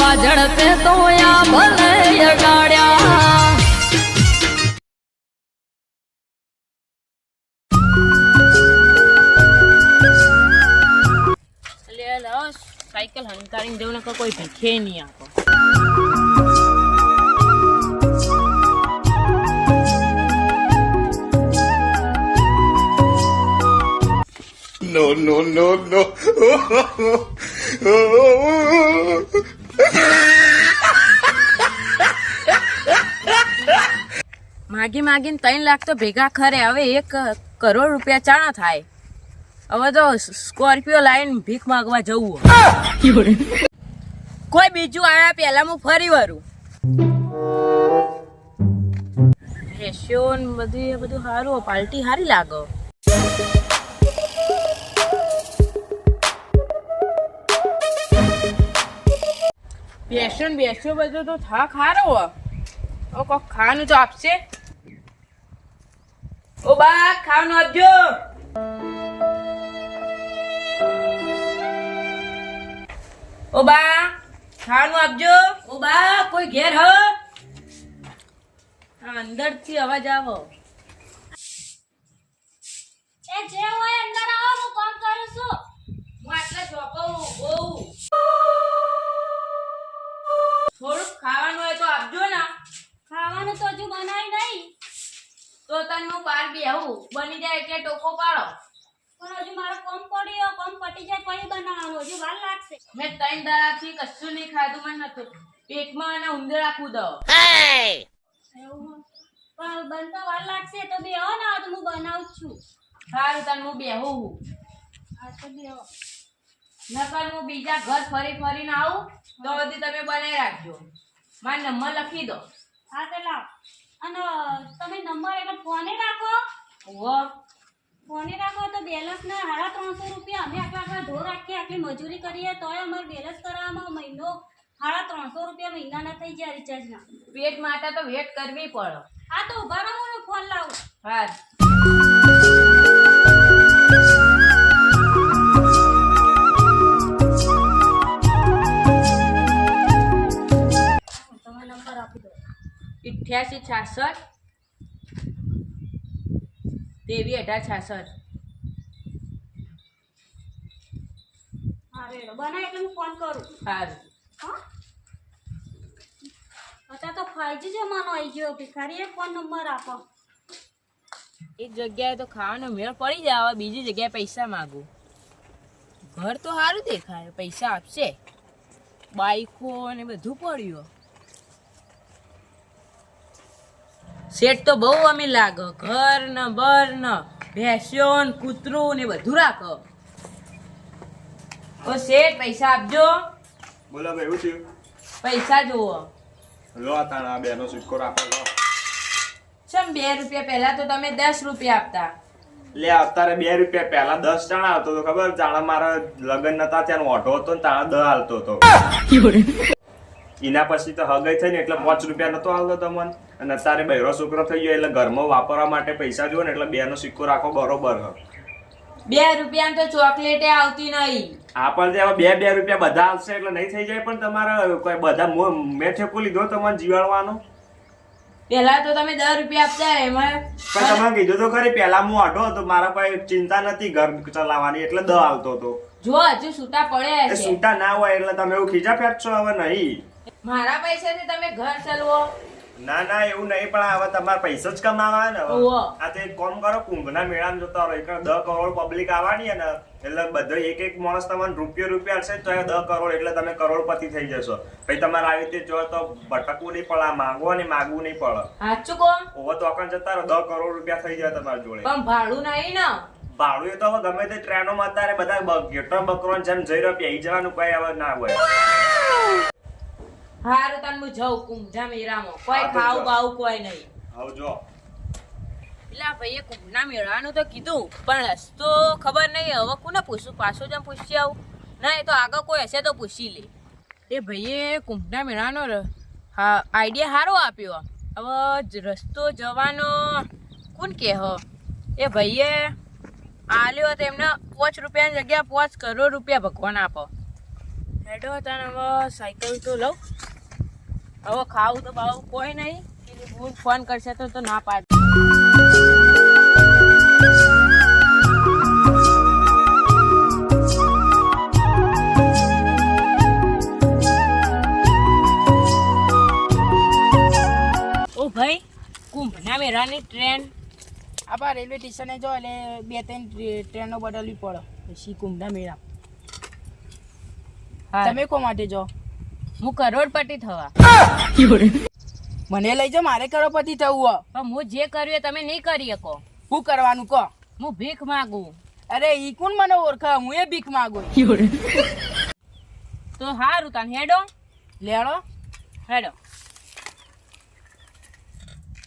હવા ઝડપે તો આ ભલે અડાડ્યા સાયકલ હંકારીને જવું નકર કોઈ ભીખે નહીં આપો. No, no, no, no. માગીને 3 lakh તો ભેગા ખરે. હવે 1 કરોડ રૂપિયા ચાણા થાય. હવે તો સ્કોર્પિયો લાઈન ભીખ માંગવા જવું. કોઈ બીજું આયા પેલા હું ફરી વરું. રેશિયો બધું સારું, પાર્ટી સારી લાગે. બેસ્યો બધું તો થાક હારો. ઓ કોક ખાવાનું તો આપશે. ઓ બા ખાવાનું આપજો. ઓ બા ખાવાનું આપજો. ઓ બા કોઈ ઘેર હ? અંદર થી અવાજ આવો. એ જે હોય અંદર આવો, હું કામ કરું છું. હું આટલા ચોપાવું બહુ. થોડુંક ખાવાનું હોય તો આપજો ને. ખાવાનું તો હજુ બનાવી નહીં. તો તને હું બહાર બેહું, બની જાય એટલે ટોકો પાડો. પણ હજુ મારો કામ પડ્યો, કામ પટી જાય પછી બનાવવાનું, હજુ વાર લાગશે. મેં 3 દાડાથી કશું નહીં ખાધું, મને નતું પેટમાં અને ઉંદરા કૂદો. એવું પણ બનતા વાર લાગશે તો બેહો ને, તો હું બનાવું છું. સારું તને હું બેહું. હા તો બેહો. નકર હું બીજા ઘર ફરીને આવું તો બધી તમે બનાવી રાખજો. મારો નંબર લખી દો. હા તો લાવ. અને તમે નંબર એટલે ફોને રાખો. ફોને રાખો તો બેલેન્સ ના 350 રૂપિયા. અમે આટલા ઢોર રાખીએ, આટલી મજૂરી કરીએ તોય અમારે બેલેન્સ કરાવવામાં મહિનો 350 રૂપિયા મહિનાના થઈ જાય રિચાર્જના. પેટ માટે તો વેટ કરવી પડે. હા તો ઉભા રહો, હું ફોન લાવું. હા તમે નંબર આપી દો. 8866 231866. હા રેડો બનાય એટલે હું ફોન કરું. સારું. હા અત્યારે તો 5G જમાનો આવી ગયો. ભિખારીએ ફોન નંબર આપો. એક જગ્યાએ તો ખાવાનો મેળ પડી જાય, બીજી જગ્યાએ પૈસા માંગુ. ઘર તો સારું દેખાય, પૈસા આપશે. બાઈકો ને બધું પડ્યું. શેઠ તો બહુ અમીર લાગે. ઘર ને બર ને ભેંસ્યો ને કૂતરું ને બધું રાખો. ઓ શેઠ પૈસા આપજો. બોલો ભાઈ, એવું થયું? પૈસા જોવો. લો તાણા બેનો સિક્કો રાખો. લો ચમ 2 રૂપિયા પહેલા તો તમે 10 રૂપિયા આપતા. લે અત્યારે 2 રૂપિયા પહેલા 10 ચાણા આવતો તો ખબર? ચાણા મારા લગ્ન નતા ત્યાં ઓઢો હતો ને તાણા 10 હાલતો હતો. એના પછી તો હગાઈ થઈ ને એટલે 5 રૂપિયા નતો હાલતો તમને. અને અત્યારે બહેરો છોકરો થઈ ગયો એટલે ઘરમાં વાપરવા માટે પૈસા જોવે ને એટલે 2 નો સિક્કો રાખો બરોબર. 2 રૂપિયા તો ચોકલેટે આવતી નહીં. આ પણ જે 2 રૂપિયા બધા આવશે એટલે નહીં થઈ જાય. પણ તમારા કોઈ બધા મેં ઠેકો લીધો તમારે જીવાડવાનો. પેલા તો તમે 10 રૂપિયા આપતા, એમાં પણ તમે કીધું તો ખરી પેલા હું આઢો હતો, મારા પાસે ચિંતા નથી ઘર ચલાવવાની એટલે 10 આવતો હતો. જો હજુ છૂટા પડ્યા છે. છૂટા ના હોય એટલે તમે એવું ખીજા ફેંકશો. હવે નહીં, મારા પૈસાથી તમે ઘર ચલવો. ના ના એવું નહીં. પણ હવે તમારે પૈસા જ કમાવા ને. ઓહો. આ તો એક કામ કરો, કુંભના મેળામાં જતા રહો. 10 કરોડ પબ્લિક આવવાની ને એટલે બધો એક માણસ તમને રૂપિયા હશે તો 10 કરોડ એટલે તમે કરોડપતિ થઈ જશો. પછી તમારે આવી રીતે જો તો ભટકવું નહીં પડે, માંગવો ને માગવું નહીં પડે. સાચું કહો. ઓવો તો અકણ જતા રહો, 10 કરોડ રૂપિયા થઈ જાય તમારી જોડે. પણ ભાડું નહીં ને. ભાડું એ તો હવે ગમે તે ટ્રેનોમાં અત્યારે બધા ગેટો બકરો જેમ જઈ રહ્યો પેઈ જવાનું કઈ હવે ના હોય. હારું તને હું જાઉં કુંભના મેળામાં. કોઈ ખાવું બાવું કોઈ નહીં. આવજો. પેલા ભાઈએ કુંભના મેળાનું તો કીધું પણ રસ્તો ખબર નહીં. હવે કોને પૂછું? પાછું જેમ પૂછી આવું. ના એ તો આગળ કોઈ હશે તો પૂછી લે. એ ભાઈએ કુંભના મેળાનો આઈડિયા સારો આપ્યો. હવે રસ્તો જવાનો કોણ કે એ ભાઈએ આલ્યો તો એમને 5 રૂપિયાની જગ્યા 5 કરોડ રૂપિયા ભગવાન આપો. હેડો તને હવે સાયકલ તો લઉં. હવે ખાવું તો બાવું કોઈ નહીં. હું ફોન કરશે તો ના પાડ. ઓ ભાઈ, કુંભના મેળાની ટ્રેન આપા રેલવે સ્ટેશને જો એટલે 2-3 ટ્રેનો બદલવી પડે પછી કુંભના મેળા. તમે કો માટે જો? હું કરોડપતિ થવા. મને લઈ જાઓ, મારે કરોડપતિ થવું. પણ હું જે કર્યું એ તમે નહીં કરી શકો. શું કરવાનું કહો? હું ભીખ માંગુ. અરે ઈ કોણ મને ઓળખે? હું એ ભીખ માંગુ. તો હારું તાન હેડો. લેડો હેડો.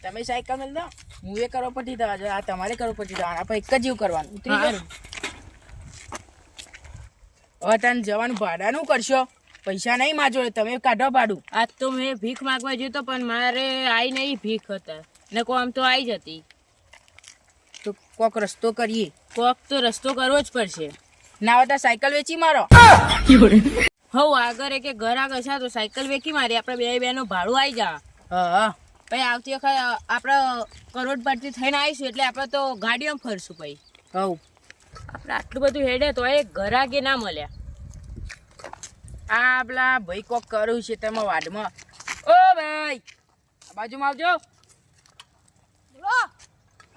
તમે સાયકલ મેળ દો, હું એ કરોડપતિ થવા જો. આ તમારે કરોડપતિ થવા. આપણે એક જ જીવ કરવાનું. ઉતરી જાઓ. હવે તને જવાનું ભાડાનું કરશો? પૈસા નહીં માં જોડે, તમે કાઢો ભાડું. આજ તો મેં ભીખ માંગવા જતો પણ મારે આઈ નહીં ભીખ હતા ને કો આમ તો આઈ જતી. તો કોક રસ્તો કરીએ. કોક તો રસ્તો કરવો જ પડશે. ના હોય તો સાયકલ વેચી મારો. હવ આગળ કે ઘર આગળ છે તો સાયકલ વેચી મારી. આપણે બે બેનો ભાડું આવી જા. હા પછી આવતી વખત આપણે કરોડપતિ થઈને આવીશું એટલે આપણે તો ગાડીઓમાં ફરશું. પછી હવ આપણે આટલું બધું હેડે તો એ ઘર આગે ના મળ્યા. આ પેલા ભાઈ કોક કર્યું છે તેમાં વાડમાં. ઓ ભાઈ, આ બાજુમાં આવજો.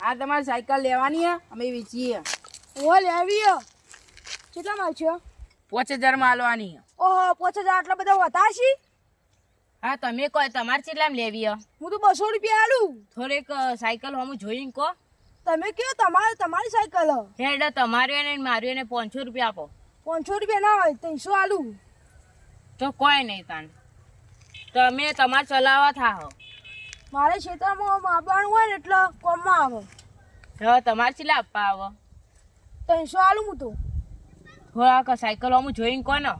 આ તમારી સાયકલ લેવાની હે, અમે વેચીએ. ઓ લેવી કેટલામાં છે? 5000 માં આલવાની હે. ઓહો 5000 આટલા બધા વધારે છે? હા તમે કહો તમારે કેટલામાં લેવી હે? હું તો 200 રૂપિયા આલું. થોડીક સાયકલ હમું જોઈને કહો. તમે કયો તમારી સાયકલ હેડો તમારી અને મારી એને 500 રૂપિયા આપો. 500 રૂપિયા ના હોય 300 આલું. તો કોઈ નહીં તાન તમે તમારે ચલાવવા થાઓ. મારે ખેતરમાં માપવાનું હોય ને એટલે કોમમાં આવે. હવે તમારે કેટલા આપવા આવો? 300 આલું હું તો. થોડાક સાયકલ હમું જોઈને કહો ને.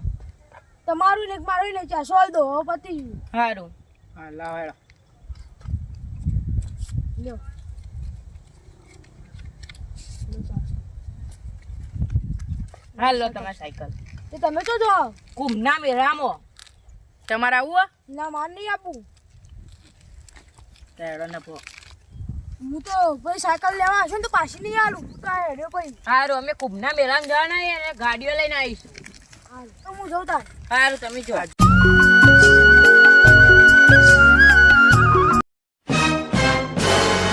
તમારું ને મારું ને 400 આલ દો. હવે પતી ગયું. સારું. હા લાવ હેડો. લ્યો. હાલો તમારી સાયકલ. તો તમે તો જો કુંભના મેળામાં તમારે આવું હે? ના માર નહીં આપું. હેડો ને પો. હું તો ભાઈ સાયકલ લેવા આવશે ને તો પાછી નહીં આલું. હું તો આ હેડ્યો ભાઈ. સારું અમે કુંભના મેળામાં જવાના અને ગાડીઓ લઈને આવીશું. તો હું જઉં તાર. સારું તમે જો.